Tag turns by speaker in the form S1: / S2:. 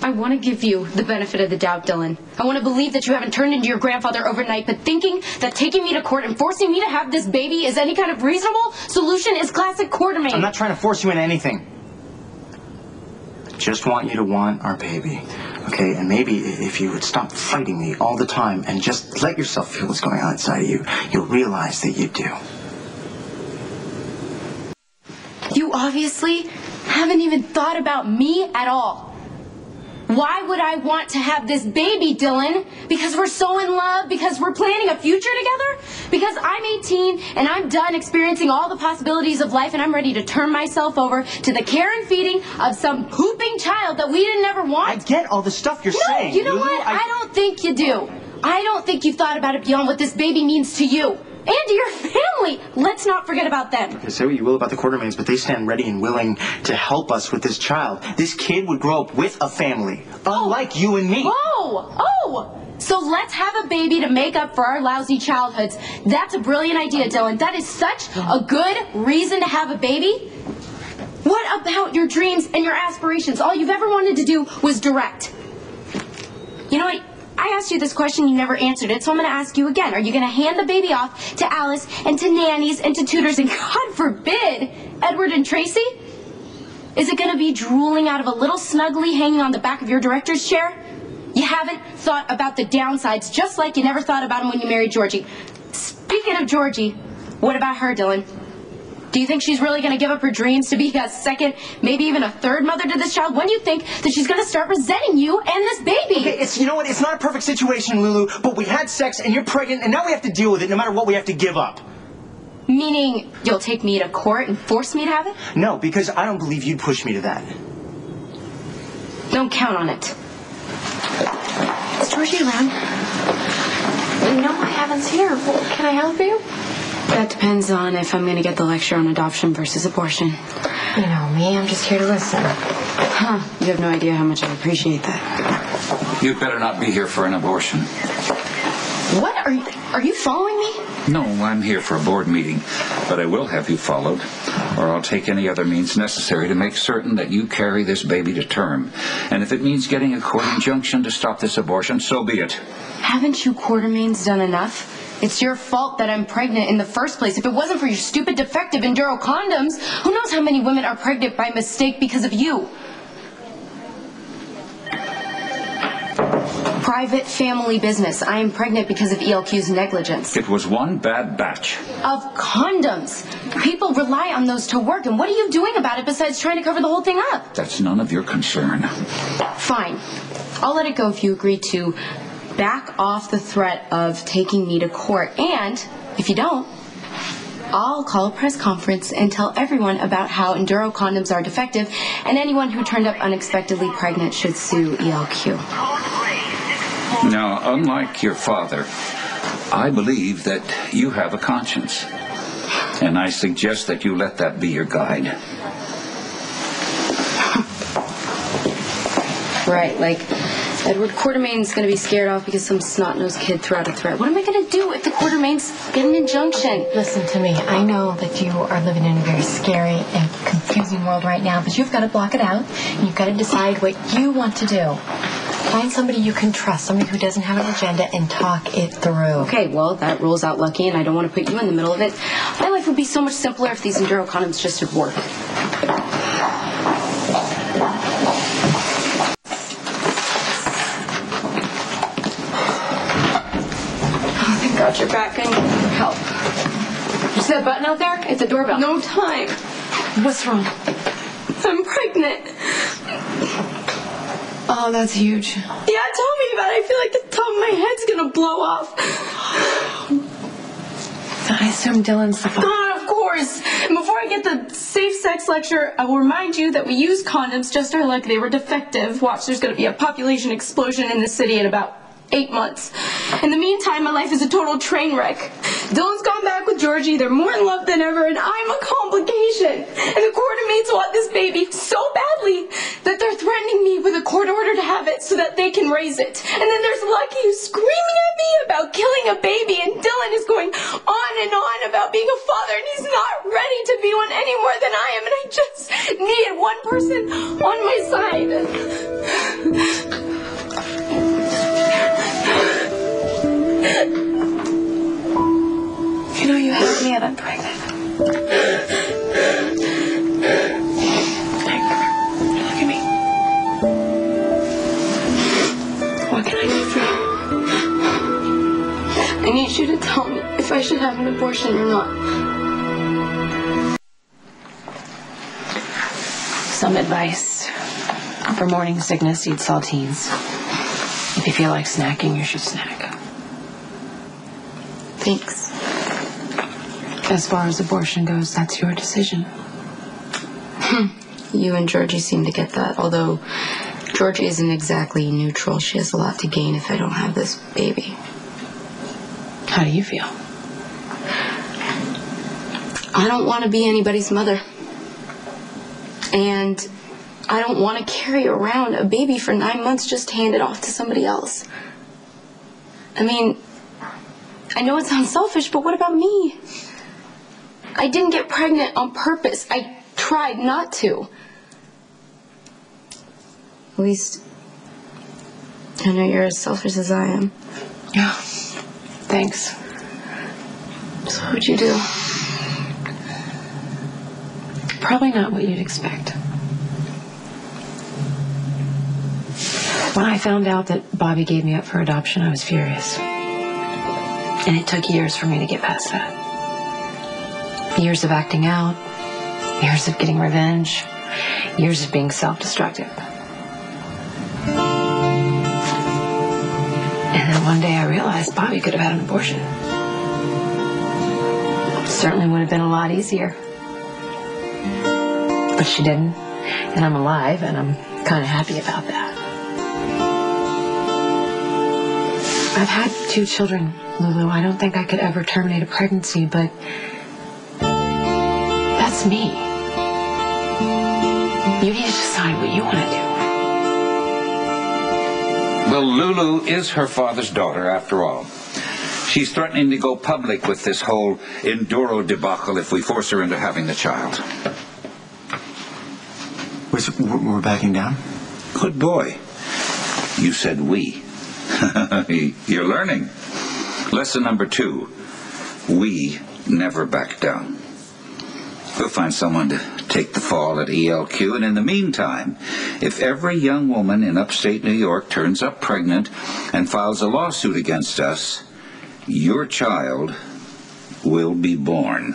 S1: I want to give you the benefit of the doubt, Dillon. I want to believe that you haven't turned into your grandfather overnight, but thinking that taking me to court and forcing me to have this baby is any kind of reasonable solution is classic Quartermaine.
S2: I'm not trying to force you into anything. I just want you to want our baby, okay? And maybe if you would stop fighting me all the time and just let yourself feel what's going on inside of you, you'll realize that you do.
S1: You obviously haven't even thought about me at all. Why would I want to have this baby, Dillon? Because we're so in love? Because we're planning a future together? Because I'm 18 and I'm done experiencing all the possibilities of life and I'm ready to turn myself over to the care and feeding of some pooping child that we didn't ever want?
S2: I get all the stuff you're saying.
S1: You know
S2: Lulu,
S1: what? I don't think you do. I don't think you've thought about it beyond what this baby means to you. And to your family. Let's not forget about them.
S2: Okay, say what you will about the Quartermaines, but they stand ready and willing to help us with this child. This kid would grow up with a family, unlike you and me.
S1: Oh! So let's have a baby to make up for our lousy childhoods. That's a brilliant idea, Dillon. That is such a good reason to have a baby. What about your dreams and your aspirations? All you've ever wanted to do was direct. You know what? I asked you this question, you never answered it, so I'm going to ask you again. Are you going to hand the baby off to Alice and to nannies and to tutors and, God forbid, Edward and Tracy? Is it going to be drooling out of a little snuggly hanging on the back of your director's chair? You haven't thought about the downsides, just like you never thought about them when you married Georgie. Speaking of Georgie, what about her, Dillon? Do you think she's really going to give up her dreams to be a second, maybe even a third mother to this child? When do you think that she's going to start resenting you and this baby?
S2: Okay, you know what? It's not a perfect situation, Lulu, but we had sex and you're pregnant and now we have to deal with it no matter what we have to give up.
S1: Meaning you'll take me to court and force me to have it?
S2: No, because I don't believe you'd push me to that.
S1: Don't count on it.
S3: Is Georgie around? No, I haven't seen her. Well, can I help you?
S1: That depends on if I'm going to get the lecture on adoption versus abortion.
S3: You know me, I'm just here to listen.
S1: Huh, you have no idea how much I appreciate that.
S4: You'd better not be here for an abortion.
S1: What? Are you following me?
S4: No, I'm here for a board meeting, but I will have you followed, or I'll take any other means necessary to make certain that you carry this baby to term. And if it means getting a court injunction to stop this abortion, so be it.
S1: Haven't you Quartermaines done enough? It's your fault that I'm pregnant in the first place. If it wasn't for your stupid defective Enduro condoms, who knows how many women are pregnant by mistake because of you? Private family business. I am pregnant because of ELQ's negligence.
S4: It was one bad batch.
S1: Of condoms. People rely on those to work, and what are you doing about it besides trying to cover the whole thing up?
S4: That's none of your concern.
S1: Fine. I'll let it go if you agree to back off the threat of taking me to court. And if you don't, I'll call a press conference and tell everyone about how Enduro condoms are defective, and anyone who turned up unexpectedly pregnant should sue ELQ.
S4: Now, unlike your father, I believe that you have a conscience. And I suggest that you let that be your guide.
S1: Right, like Edward Quartermaine's going to be scared off because some snot-nosed kid threw out a threat. What am I going to do if the Quartermaines get an injunction?
S3: Listen to me. I know that you are living in a very scary and confusing world right now, but you've got to block it out, and you've got to decide what you want to do. Find somebody you can trust, somebody who doesn't have an agenda, and talk it through.
S1: Okay, well, that rules out Lucky, and I don't want to put you in the middle of it. My life would be so much simpler if these Enduro condoms just would work. Got your back and help. You see that button out there? It's a doorbell. No time.
S3: What's wrong?
S1: I'm pregnant.
S3: Oh, that's huge.
S1: Yeah, tell me about it. I feel like the top of my head's gonna blow off.
S3: I assume Dillon's the father.
S1: God, of course. And before I get the safe sex lecture, I will remind you that we used condoms just our luck. They were defective. Watch, there's gonna be a population explosion in the city in about 8 months. In the meantime, my life is a total train wreck. Dillon's gone back with Georgie. They're more in love than ever, and I'm a complication. And the Quartermaines want this baby so badly that they're threatening me with a court order to have it so that they can raise it. And then there's Lucky who's screaming at me about killing a baby, and Dillon is going on and on about being a father, and he's not ready to be one any more than I am, and I just need one person on my side. you to tell me if I should have an abortion or not.
S3: Some advice. For morning sickness, eat saltines. If you feel like snacking, you should snack.
S1: Thanks.
S3: As far as abortion goes, that's your decision.
S1: You and Georgie seem to get that, although Georgie isn't exactly neutral. She has a lot to gain if I don't have this baby.
S3: How do you feel?
S1: I don't want to be anybody's mother. And I don't want to carry around a baby for 9 months just to hand it off to somebody else. I mean, I know it sounds selfish, but what about me? I didn't get pregnant on purpose. I tried not to. At least, I know you're as selfish as I am.
S3: Yeah. Thanks.
S1: So what'd you do?
S3: Probably not what you'd expect. When I found out that Bobby gave me up for adoption, I was furious. And it took years for me to get past that. Years of acting out, years of getting revenge, years of being self-destructive. And then one day I realized Bobby could have had an abortion. It certainly would have been a lot easier. But she didn't, and I'm alive, and I'm kind of happy about that. I've had 2 children, Lulu. I don't think I could ever terminate a pregnancy, but that's me. You need to decide what you want to do.
S4: Well, Lulu is her father's daughter, after all. She's threatening to go public with this whole Enduro debacle if we force her into having the child.
S2: Wait, so we're backing down?
S4: Good boy. You said we. You're learning. Lesson number 2. We never back down. We'll find someone to take the fall at ELQ, and in the meantime, if every young woman in upstate New York turns up pregnant and files a lawsuit against us, your child will be born.